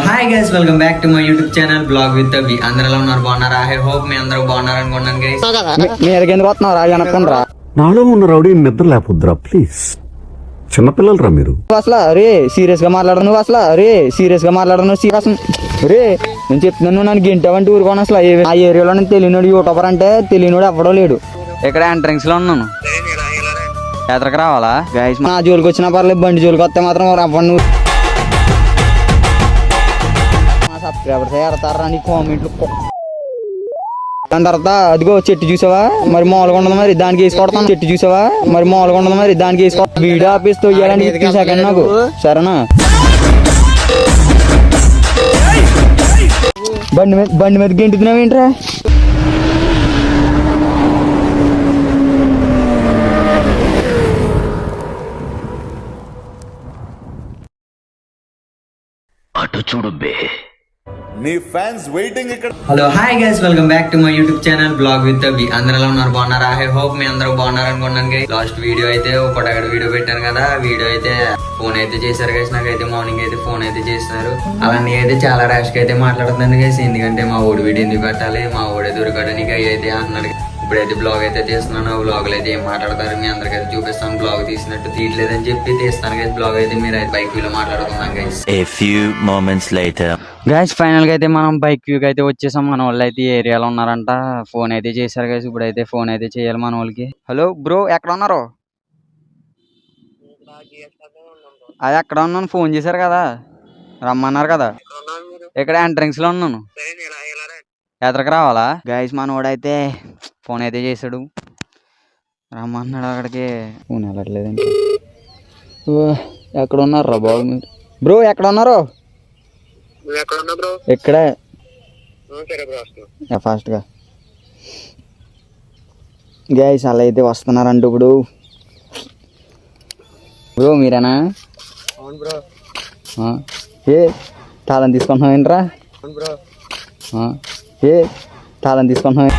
Hi guys, welcome back to my YouTube channel vlog with V. అందరూ ఎలా ఉన్నారు? బాగున్నారా? ఐ హోప్ మీ అందరూ బాగున్నారు అనుకున్నాను గైస్. మీరు ఎందుకు వస్తున్నారు? అనుకుంటారా నాలో ఉన్న రౌడీ నిద్ర లేకపోద్దురా ప్లీజ్. చిన్నపిల్లలరా మీరు. అసలు రే సీరియస్ గా మాట్లాడను. నువ్వు అసలు రే సీరియస్ గా మాట్లాడను. రే నేను చెప్తున్నాను, నన్ను గింటావంటే ఊరుకోను. అసలు ఆ ఏరియాలో నేను తెలియనోడు యూట్యూబర్ అంటే తెలియనోడు ఎవ్వడో లేడు. ఇక్కడ ఎంట్రన్స్ లో ఉన్నాను. ఎదరికి రావాలా గైస్? నా జోలికి వచ్చినా పర్లేదు, బండి జోలికి వస్తే మాత్రం అవ్వండి. సబ్స్క్రైబర్స్ ఎడతారా నీ కామెంట్లు. దాని తర్వాత అదిగో చెట్టు చూసావా, మరి మామూలుగా ఉండదు, మరి దానికి వేసి కొడతాను. చెట్టు చూసావా, మరి మామూలుగా ఉండదు, మరి దానికి వేసి కొడతాను. వీడియో ఆపేసి తొయ్యాలని 15 సెకండ్ నాకు, సరేనా? బండి మీద గెంటుతున్నావు ఏంట్రా? అటు చూడు బే, నీ ఫ్యాన్స్ వెయిటింగ్ ఇక్కడ. Hello hi guys, welcome back to my YouTube channel vlog with V. అందరూ ఎలా ఉన్నారు? బాగున్నారా? ఐ హోప్ మీ అందరూ బాగున్నారు అనుకున్నాను గైస్. లాస్ట్ వీడియో అయితే ఒక వీడియో పెట్టాను కదా, వీడియో అయితే ఫోన్ అయితే చేశారు గైస్. నాకైతే మార్నింగ్ అయితే ఫోన్ అయితే చేస్తున్నారు. అలాంటి అయితే చాలా ర్యాష్ గా అయితే మాట్లాడుతున్నాను గైస్. ఎందుకంటే మా ఓడి వీడియో ఎందుకు పెట్టాలి, మా ఓడే దొరకడానికి అయితే అన్నాడు. ఇప్పుడైతే బ్లాగ్ అయితే తీస్తున్నాను. బ్లాగ్లో అయితే ఏం మాట్లాడతారు మీ అందరికైతే చూపిస్తాను. బ్లాగ్ తీసినట్టు తీయట్లేదని చెప్పి తీస్తాను గైస్. బ్లాగ్ అయితే మీరు అయితే బైక్ వ్యూలో మాట్లాడుతున్నాం guys. A few moments later. Guys final గా అయితే మనం బైక్ వ్యూకి అయితే వచ్చేసాం. మన వాళ్ళు అయితే ఏరియాలో ఉన్నారంట. ఫోన్ అయితే చేశారు గైస్. ఇప్పుడు అయితే ఫోన్ అయితే చేయాలి మన వాళ్ళకి. హలో బ్రో, ఎక్కడ ఉన్నారు? అది ఎక్కడ ఉన్నాను, ఫోన్ చేశారు కదా, రమ్మన్నారు కదా. ఇక్కడ ఎంట్రన్స్ లో ఉన్నాను. ఎదరికి రావాలా గైస్? మనోడైతే ఫోన్ అయితే చేశాడు, రమ్మన్నాడు అక్కడికి. ఫోన్ వెళ్ళట్లేదండి. ఎక్కడ ఉన్నారు రా బాబు మీరు? బ్రో ఎక్కడ ఉన్నారు? ఎక్కడే ఫాస్ట్ గా గైస్. అలా అయితే వస్తున్నారంట ఇప్పుడు. బ్రో మీరేనా? ఏ తాళం తీసుకుంటున్నావు ఏంట్రా? ఏ తాళం తీసుకుంటున్నావు?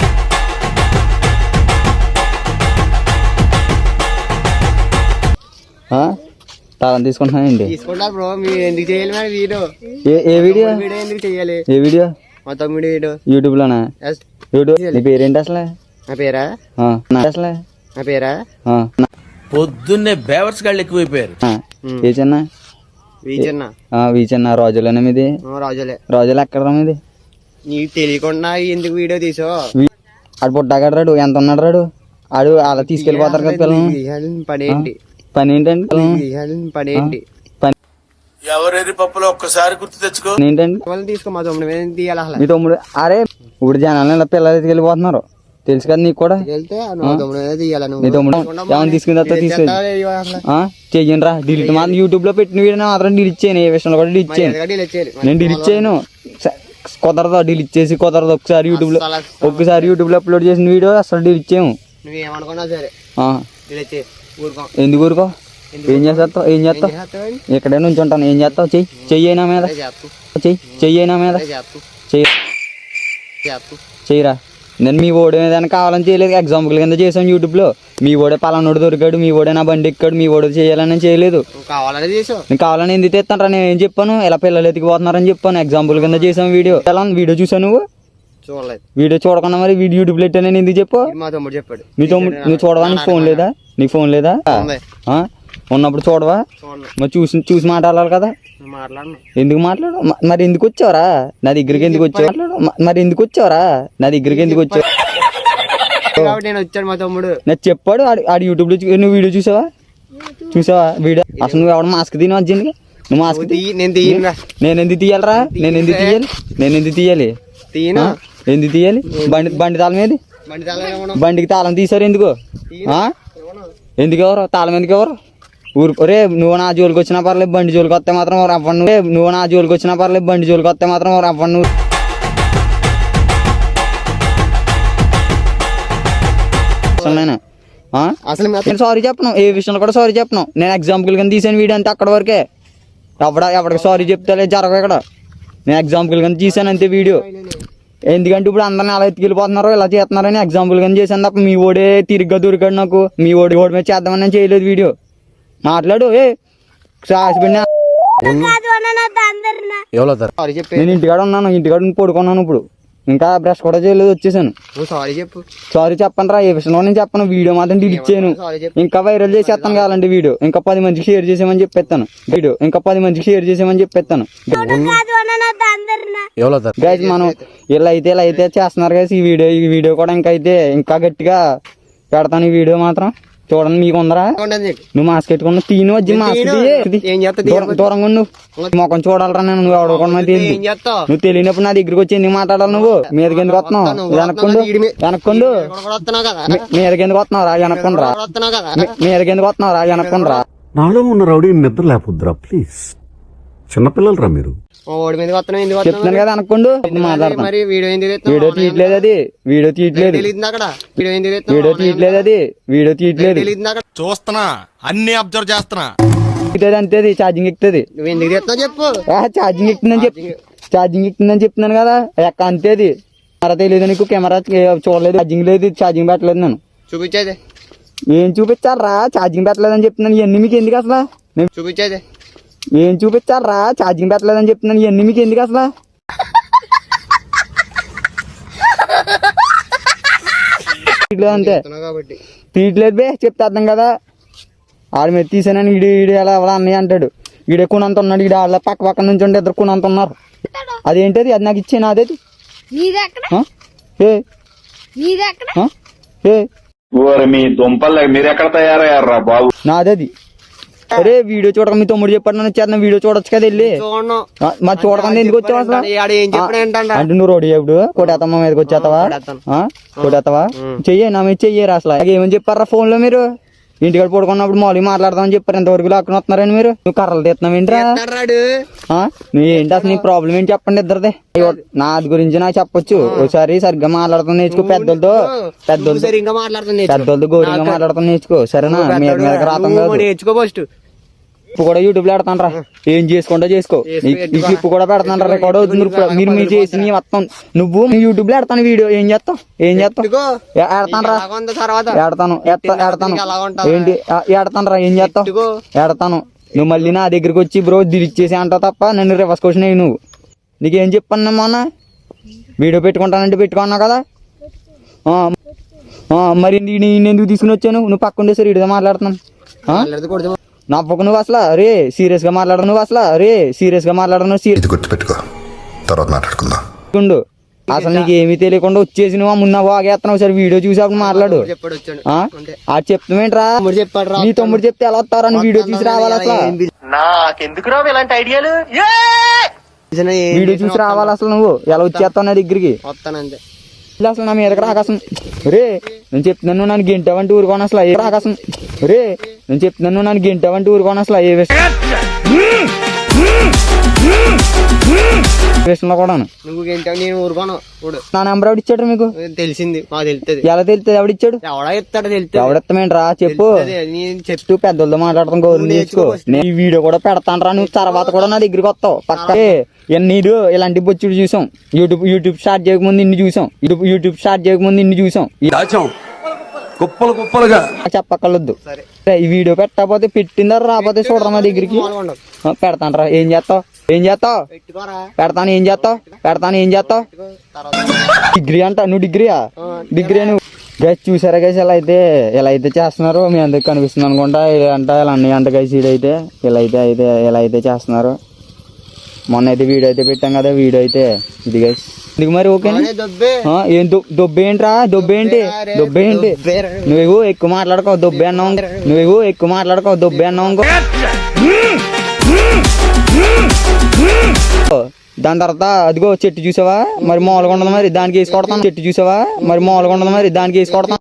తాళం తీసుకుంటున్నానండి. తీసుకుంటారు బ్రో, మీరు ఎందుకు చేయాలి మరి వీడియో? ఏ వీడియో? వీడియో ఎందుకు చేయాలి? ఏ వీడియో? మా తమ్ముడి వీడియో యూట్యూబ్ లోనా? యూట్యూబ్. నీ పేరేంటి అసలు? నా పేరా? అసలు నా పేరా? పొద్దున్నే బేవర్స్ గాళ్ళు ఎక్కువైపోయారు. ఏ చిన్న? వీచన్న. వీచన్న. రాజులేనా మీది? రాజులే. రాజులు ఎక్కడ మీది? నీకు తెలియకుండా ఎందుకు వీడియో తీసావు? ఆడు పుట్టాగడు రాడు, ఎంత ఉన్నాడు రాడు? ఆడు అలా తీసుకెళ్ళిపోతారు కదా పిల్లలు. పని ఏంటి? పని ఏంటండి? పని ఏంటి? ఎవరెరి పప్పులో ఒక్కసారి గుర్తు తెచ్చుకో. ఏంటండి? తీసుకో. మా తమ్ముడు మీద తీయాలి అసలు. మీ తమ్ముడు? అరే ఇప్పుడు జనాలు ఇలా పిల్లలు ఎత్తుకెళ్ళిపోతున్నారు, తెలుసు కదా నీకు కూడా. వెళ్తే మా తమ్ముడు మీద తీయాలి. నీ తమ్ముడు ఏమైనా తీసుకుని తీసుకెళ్ళి చెయ్యండి రా. డిలీట్ మాత్రం యూట్యూబ్ లో పెట్టిన వీడియో మాత్రం డిలీట్ చేయను. ఏ విషయంలో కూడా డిలీట్ చేయను. నేను డిలీట్ చేయను. కుదరదు, డిలీట్ చేసి కుదరదు. ఒకసారి యూట్యూబ్ లో అప్లోడ్ చేసిన వీడియో అసలు డిలీట్ చేయము. నువ్వేమనుకున్నా సరే ఎందుకు ఊరుకో? ఏం చేస్తావు? ఇక్కడే నుంచి ఉంటాను. ఏం చేస్తావు? చెయ్యినా మీద చెయ్యినా మీద చెయ్యరా. నేను మీ ఓడి ఏదైనా కావాలని చేయలేదు. ఎగ్జాంపుల్ కింద చేసాం యూట్యూబ్ లో. మీ ఓడే పలానోడు దొరికాడు, మీ ఓడే నా బండి ఎక్కాడు, మీ ఓడి చేయాలని చేయలేదు. నేను కావాలని ఎందుకు తెస్తాను రా? నేను ఏం చెప్పాను? ఇలా పిల్లలు ఎత్తికిపోతున్నారని చెప్పాను. ఎగ్జాంపుల్ కింద చేసాం వీడియో. ఎలా వీడియో చూసావు నువ్వు? వీడియో చూడకుండా మరి యూట్యూబ్ లో పెట్టాను ఎందుకు చెప్పు? మా తమ్ముడు చెప్పాడు. మీ తమ్ముడు నువ్వు చూడడానికి ఫోన్ లేదా? నీకు ఫోన్ లేదా? ఉన్నప్పుడు చూడవా? మరి చూసి మాట్లాడాలి కదా. ఎందుకు మాట్లాడు? మరి ఎందుకు వచ్చావరా నా దగ్గరికి? ఎందుకు వచ్చావు? మరి ఎందుకు వచ్చావరా నా దగ్గరికి? ఎందుకు వచ్చావు? నేను వచ్చాను. మా తమ్ముడు నాకు చెప్పాడు. ఆడు యూట్యూబ్ లో నువ్వు వీడియో చూసావా? వీడియో అసలు నువ్వు ఎవడ మాస్క్ తిని వచ్చింది? నువ్వు మాస్క్ నేను ఎందుకు తీయాలరా? నేను ఎందుకు తీయాలి? ఎందుకు తీయాలి? బండి తాళం ఏది? బండికి తాళం తీసారు ఎందుకు? ఎందుకు ఎవరు తాళం? ఎందుకు ఎవరు? ఊరే నువ్వు నా జోలికి వచ్చినా పర్లేదు, బండి జోలికి వస్తే మాత్రం అవ్వను. నువ్వు నా జోలికి వచ్చినా పర్లేదు, బండి జోలికి వస్తే మాత్రం అవ్వను. అసలు నేను సారీ చెప్పను. ఏ విషయంలో కూడా సారీ చెప్పను. నేను ఎగ్జాంపుల్ కింద తీసాను వీడియో అంతే, అక్కడ వరకే. ఎవడికి సారీ చెప్తే జరగవు ఇక్కడ. నేను ఎగ్జాంపుల్ కింద తీసాను అంతే వీడియో. ఎందుకంటే ఇప్పుడు అందరిని అలా ఎత్తుకెళ్ళిపోతున్నారు, ఇలా చేస్తున్నారని ఎగ్జాంపుల్ గా చేశాను తప్ప మీ ఓడే తిరిగ్గా దొరికాడు నాకు. మీ ఓడి మీద చేద్దామని చేయలేదు వీడియో. మాట్లాడు. ఏ సారీ చెప్పే నేను ఇంటికాడ ఉన్నాను, ఇంటికాడ ఉండి పడుకున్నాను. ఇప్పుడు ఇంకా బ్రష్ కూడా చేయలేదు, వచ్చేసాను. నువ్వు సారీ చెప్పు. సారీ చెప్పను రా, ఏ విషయంలో నేను చెప్పను. వీడియో మాత్రం డిలీట్ చేయను, సారీ చెప్పు. ఇంకా వైరల్ చేసేస్తాను కావాలంటే వీడియో. ఇంకా 10 మందికి షేర్ చేసామని చెప్పేస్తాను వీడియో. ఇంకా 10 మందికి షేర్ చేసామని చెప్పేస్తాను. గైస్ మనం ఇలా అయితే చేస్తున్నారు గైస్. ఈ వీడియో కూడా ఇంకా గట్టిగా పెడతాను. ఈ వీడియో మాత్రం చూడండి, మీకు ఉందరా? ఉండదు నీకు. నువ్వు మాస్క్ పెట్టుకున్నా తీను వచ్చి మాస్క్ ఏం చేస్తా? దూరంగా నువ్వు ముఖం చూడాలరా. నేను నువ్వు ఎవడుకున్నా ఏం చేస్తావు? నువ్వు తెలియనప్పుడు నా దగ్గరికి వచ్చి ఎందుకు మాట్లాడాలి? నువ్వు మీదకి ఎందుకు వస్తున్నావు? వెనక్కుండు వెనక్కుండు వస్తున్నావు కదా, మీదకి ఎందుకు వస్తున్నావు రా? వెనక్కుండ్రా. వస్తున్నావు కదా. మీదకి ఎందుకు వస్తున్నావు రా? వెనక్కుండ్రా. నాలో ఉన్న రౌడీ నిద్ర లేపుద్రా ప్లీజ్. చిన్నపిల్లలరా మీరు. ఓడి మీద వస్తున్నావు, ఎందుకు చెప్తున్నాను కదా వెనక్కుండు. మాట్లాడతాను. మరి వీడియో ఏం తీస్తున్నావు? వీడియో తీయట్లేదు, అది వీడియో తీయట్లేదు, తెలియదు అక్కడ. వీడియో ఏం వీడియో తీస్తున్నావు? తీయట్లేదు, అది వీడియో తీయట్లేదు. తెలియదు అక్కడ. చూస్తున్నా, అన్ని అబ్జర్వ్ చేస్తున్నా. అంతే, ఛార్జింగ్ ఎక్కుతుంది. నువ్వు ఎందుకు తీస్తున్నావు చెప్పు. ఛార్జింగ్ ఎక్కుతుందని చెప్తున్నాను కదా. అంతేది కెమెరా తెలియదు నీకు, కెమెరా చూడలేదు, ఛార్జింగ్ లేదు, ఛార్జింగ్ పెట్టలేదు. నేను చూపించేది ఏం చూపించాలరా? ఛార్జింగ్ పెట్టలేదని చెప్తున్నాను. ఇవన్నీ మీకు ఎందుకు అసలు? చూపించేది ఏం చూపించాలరా? ఛార్జింగ్ పెట్టలేదని చెప్తున్నాను. ఇవన్నీ మీకు ఎందుకు అసలు? అంతే కాబట్టి తీయట్లేదు బే, చెప్తే అర్థం కదా. ఆడి మీద తీసానని ఈడు ఎలా ఎవరా అన్నయ్య అంటాడు. ఈడే కునంత ఉన్నాడు, ఈడు వాళ్ళ పక్క నుంచి ఉంటే ఇద్దరు కునంత ఉన్నారు. అదేంటది? అది నాకు ఇచ్చేనా? అదేది మీ దుంపల్ మీరు ఎక్కడ తయారయ్యారా బాబు? నాదది. అరే వీడియో చూడక మీ తమ్ముడు చెప్పాడు నన్ను వచ్చేది. వీడియో చూడొచ్చు కదా వెళ్ళి. చూడను. మరి చూడకుండా ఎందుకు వచ్చావు అసలు? ఆడు ఏం చెప్పాడు ఏంటంటే అంటే నువ్వు రోడ్డు ఇప్పుడు కొట్టేస్తామా మీదకి వచ్చేస్తావా? కొట్టేస్తావా? చెయ్యి నా మీద చెయ్యరా అసలు. ఏమని చెప్పారా ఫోన్ లో మీరు? ఇంటికాడ పడుకున్నప్పుడు మామూలుగా మాట్లాడదామని చెప్పారు. ఎంతవరకు లాక్కుని వస్తున్నారని మీరు? నువ్వు కర్రలు తీస్తున్నావు ఏంట్రా? నువ్వు ఏంటి అసలు నీ ప్రాబ్లం ఏంటి చెప్పండి ఇద్దరిదే. నాది గురించి నాకు చెప్పొచ్చు. ఒకసారి సరిగ్గా మాట్లాడుతూ నేర్చుకో. పెద్దలతో సరిగ్గా మాట్లాడుతుంది, పెద్దలతో గౌరవంగా మాట్లాడుతూ నేర్చుకో, సరేనా? మీద రాతం కాదు. నేర్చుకో ఫస్ట్. ఇప్పుడు కూడా యూట్యూబ్ లో పెడతాను రా, ఏం చేసుకుంటా చేసుకో. ఇప్పుడు కూడా పెడతాను రా, రికార్డ్ అవుతుంది. మీరు చేసి మొత్తం నువ్వు యూట్యూబ్ లో పెడతాను వీడియో. ఏం చేస్తావు? ఎడతాను రా, ఎడతాను ఏంటి ఎడతాను రా? ఏం చేస్తావు? ఎడతాను. నువ్వు మళ్ళీ నా దగ్గరికి వచ్చి బ్రో దిరిచ్చేసి అంటావు తప్ప నన్ను రివర్స్ క్వశ్చన్ అయ్యి. నువ్వు నీకేం చెప్పాను మొన్న? వీడియో పెట్టుకుంటానంటే పెట్టుకున్నావు కదా. మరి నేను ఎందుకు తీసుకుని వచ్చాను? నువ్వు పక్కుండే సరే ఇడిగా మాట్లాడుతున్నాను. నా పక్క నువ్వు అసలు రే సీరియస్ గా మాట్లాడను. నువ్వు అసలు రే సీరియస్ గా మాట్లాడను. గుర్తుపెట్టుకో, తర్వాత మాట్లాడుకుందాం. అసలు నీకు ఏమీ తెలియకుండా వచ్చేసి నువ్వు ముందు వాగేస్తున్నావు. సరే వీడియో చూసాక మాట్లాడు. అది చెప్తామేంట్రా? నీ తమ్ముడు చెప్తే ఎలా వస్తారా? వీడియో చూసి రావాలి అసలు. నాకెందుకు రావు ఇలాంటి ఐడియాలు? వీడియో చూసి రావాలి అసలు. నువ్వు ఎలా వచ్చేస్తావు నా దగ్గరికి? వస్తానంతే. అసలు నా మీదకి రాకాసం రే. నేను చెప్తున్నాను నన్ను గింటవంటి ఊరుకోను అసలు. ఏ రాకాసం రే. నేను చెప్తున్నాను నన్ను గింటవంటి ఊరుకోను అసలు. ఏ విషయంలో కూడా నువ్వు ఏంటో నేను ఊరుకోను. నా నెంబర్ ఎవడు ఇచ్చాడు మీకు? తెలిసింది, మాకు తెలుస్తుంది. ఎలా తెలుస్తుంది? ఎవడిచ్చాడు? ఎవడా చెప్తాడో తెలుస్తుంది. ఎవడెత్తమేంట్రా చెప్పు. చెప్తూ పెద్దలతో మాట్లాడతాం, గౌరవం నేర్చుకో. నేను ఈ వీడియో కూడా పెడతాను రా. నువ్వు తర్వాత కూడా నా దగ్గరికి వస్తావు పక్కే. నీరు ఇలాంటి బొచ్చుడు చూసాం. యూట్యూబ్ స్టార్ట్ చేయకముందు ఇన్ని చూసాం. యూట్యూబ్ స్టార్ట్ చేయకముందు ఇన్ని చూసాం. కుప్పలుగా చెప్పక్కర్లొద్దు. ఈ వీడియో పెట్టకపోతే పెట్టిందా రాకపోతే చూడరా మా దగ్గరికి. పెడతాను రా. ఏం చేస్తావు? పెడతాను. ఏం చేస్తావు? డిగ్రీ అంట. నువ్వు డిగ్రీయా? డిగ్రీ నువ్వు గైస్ చూసారా గైస్? ఇలా అయితే చేస్తున్నారు. మీ అందరికి కనిపిస్తుంది అనుకుంటా. ఇలా అన్నీ అంట గైస్. ఇలా అయితే చేస్తున్నారు. మొన్న అయితే వీడియో అయితే పెట్టాం కదా. వీడియో అయితే ఇది గైస్. ఇది మరి ఓకే. ఏం దొబ్బేంట్రా? దొబ్బేంటి? నువ్వు ఎక్కువ మాట్లాడుకో. దొబ్బే అన్నావు. దాని తర్వాత అదిగో చెట్టు చూసావా? మరి మామూలుగా ఉండదు. మరి దానికి వేసి కొడతాను. చెట్టు చూసావా? మరి మామూలుగా ఉండదు. మరి దానికి వేసి కొడతాను.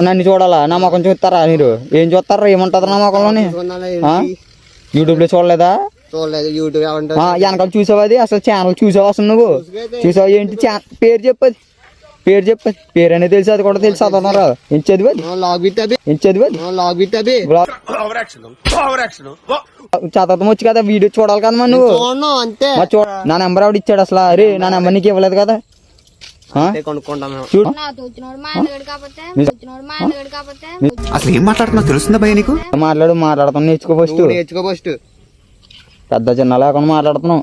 నన్ను చూడాలా? నా ముఖం చూస్తారా మీరు? ఏం చూస్తారా? ఏముంటది నా ముఖంలోని? యూట్యూబ్ లో చూడలేదా? వెనకాల చూసావా? అది అసలు ఛానల్ చూసావా? అసలు నువ్వు చూసావా? ఏంటి పేరు చెప్పది? పేరు అనేది తెలుసు, అది కూడా తెలుసు. చదవరా? ఏం చదివేది? చదవతం వచ్చి కదా. వీడియో చూడాలి కదా మరి నువ్వు. నా నెంబర్ ఆవిడ ఇచ్చాడు అసలు. అరే నా నెంబర్ నీకు ఇవ్వలేదు కదా. ఆ? కొనుక్కుంటాం మేము. చూడు అసలు ఏం మాట్లాడుతున్నావు తెలుస్తుందా భయ నీకు? మాట్లాడుతాను నేర్చుకో ఫస్ట్. నువ్వు నేర్చుకో ఫస్ట్. పెద్ద చిన్న లేకుండా మాట్లాడుతున్నావు.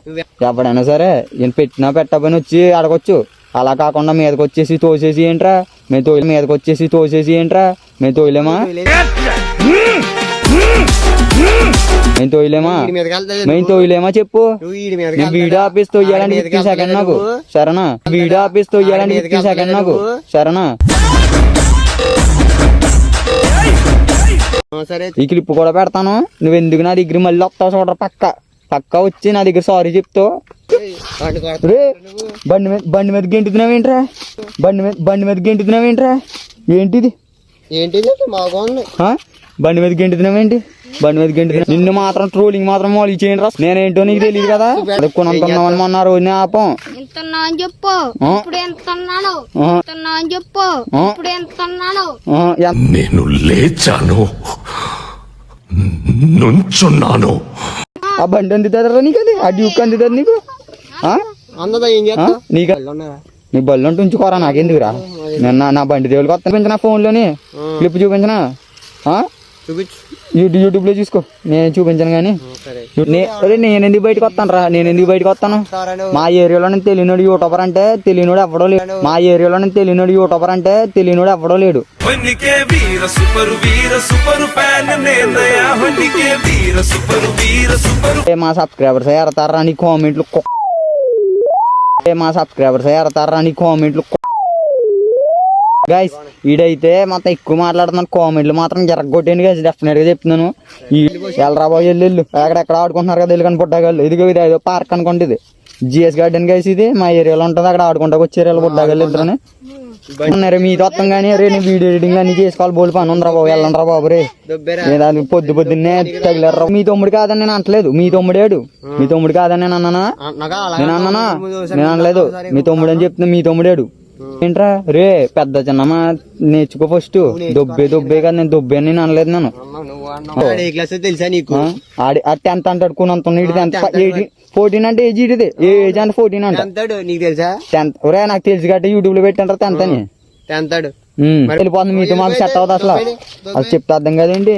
ఎప్పుడైనా సరే ఈయన పెట్టినా పెట్టబోని వచ్చి అడగొచ్చు. అలా కాకుండా మీదకి వచ్చేసి తోసేసి ఏంట్రా మేము తోలే మీదకి వచ్చేసి తోసేసి ఏంట్రా మేము తోయలేమా మేము తోయలేమా వీడి మీదకి వెళ్తాది మేము తోయలేమా చెప్పు. నువ్వు వీడి మీదకి నేను వీడియో ఆఫీస్ తోయాలంటే 15 సెకండ్ నాకు సరేనా. వీడియో ఆఫీస్ తోయాలంటే 15 సెకండ్ నాకు సరేనా. సరే ఈ క్లిప్ కూడా పెడతాను. నువ్వు ఎందుకు నా దగ్గర మళ్ళీ వస్తావు చూడరా పక్క వచ్చి నా దగ్గర సారీ చెప్తావు. రే బండి మీద గెంటుతున్నావేంట్రా బండి మీద గెంటుతున్నావేంట్రా ఏంటిది ఏంటిది బాగుంది. ఆ? బండి మీద గెంటుతున్నావేంటి బండి మీద గెంటుతున్నా నిన్ను మాత్రం ట్రోలింగ్ మాత్రం మోలీ చేయండి రా. నేనేంటో నీకు తెలియదు కదా. కొనుక్కున్నామని మొన్న రోజు ఆపం చెప్పు చెప్పు నేను లేచాను, నుంచున్నాను. ఆ బండి అందుతుందా నీకు అది ఆ డ్యూక్ అందుతుంది నీకు అందదా ఏం ఆ? చేస్తావు? నీకు నీ బళ్ళు ఉంటే ఉంచుకోరా నాకెందుకురా. నేను నా బండి దేవుడికి వస్తా చూపించిన ఫోన్లోని క్లిప్ చూపించిన చూపించు. యూట్యూబ్ లో చూసుకో. నేను చూపించాను కానీ నేను ఎందుకు బయటకు వస్తాను రా. నేను ఎందుకు బయటకు వస్తాను. మా ఏరియాలో నేను తెలియనోడు యూట్యూబర్ అంటే తెలియనోడు ఎవ్వడో లేడు. మా ఏరియాలో నేను తెలియనోడు యూట్యూబర్ అంటే తెలియనోడు ఎవ్వడో లేడు. మా సబ్స్క్రైబర్స్ ఎడతారా నీ కామెంట్లు మా సబ్స్క్రైబర్స్ ఎడతారా నీ కామెంట్లు. గైస్ ఈడైతే మొత్తం ఎక్కువ మాట్లాడుతున్నాను. కామెంట్లు మాత్రం జరగొట్టండి గైస్ డెఫినెట్ గా చెప్తున్నాను. ఎల్లరా బాబు వెళ్ళు ఎక్కడెక్కడ ఆడుకుంటున్నారు కదా వెళ్ళి బుడ్డగాళ్ళు. ఇదిగో ఇది ఏదో పార్క్ అనుకోండి. ఇది జిఎస్ గార్డెన్ గైస్. ఇది మా ఏరియాలో ఉంటుంది. అక్కడ ఆడుకుంటా వచ్చారు బుడ్డగాళ్ళు ఇద్దరని ఉన్నారు. మీతో వస్తాం కానీ రే నేను వీడియో ఎడిటింగ్ అన్ని చేసుకోవాలి. బోల్ పని ఉందిరా బాబు వెళ్ళండి రా బాబు రే. పొద్దున్నే తగిలారు. మీ తమ్ముడు కాదని నేను అంటలేదు. మీ తమ్ముడేడు మీ తమ్ముడు కాదని నేను అన్నానా నేను అన్నానా నేను అనలేదు. మీ తమ్ముడు అని చెప్తున్నా. మీ తమ్ముడేడు ఏంట్రా రే పెద్ద చిన్నమా నేర్చుకో ఫస్ట్. దొబ్బే కదా నేను దొబ్బే అని నేను అనలేదు. నేను ఏ క్లాస్ తెలుసా నీకు? ఆడి 10th అంటాడు కొనంత 14 అంటే ఏజ్ ఇడిది ఏజ్ అంటే 14 అంట. అంతాడు నీకు తెలుసా? 10th ఒరే నాకు తెలుసు కాబట్టి యూట్యూబ్ లో పెట్టంటారు 10th అని. అంతాడు వెళ్ళిపోతుంది మీతో మాకు సెట్ అవుతుంది. అసలు చెప్తే అర్థం కదండి.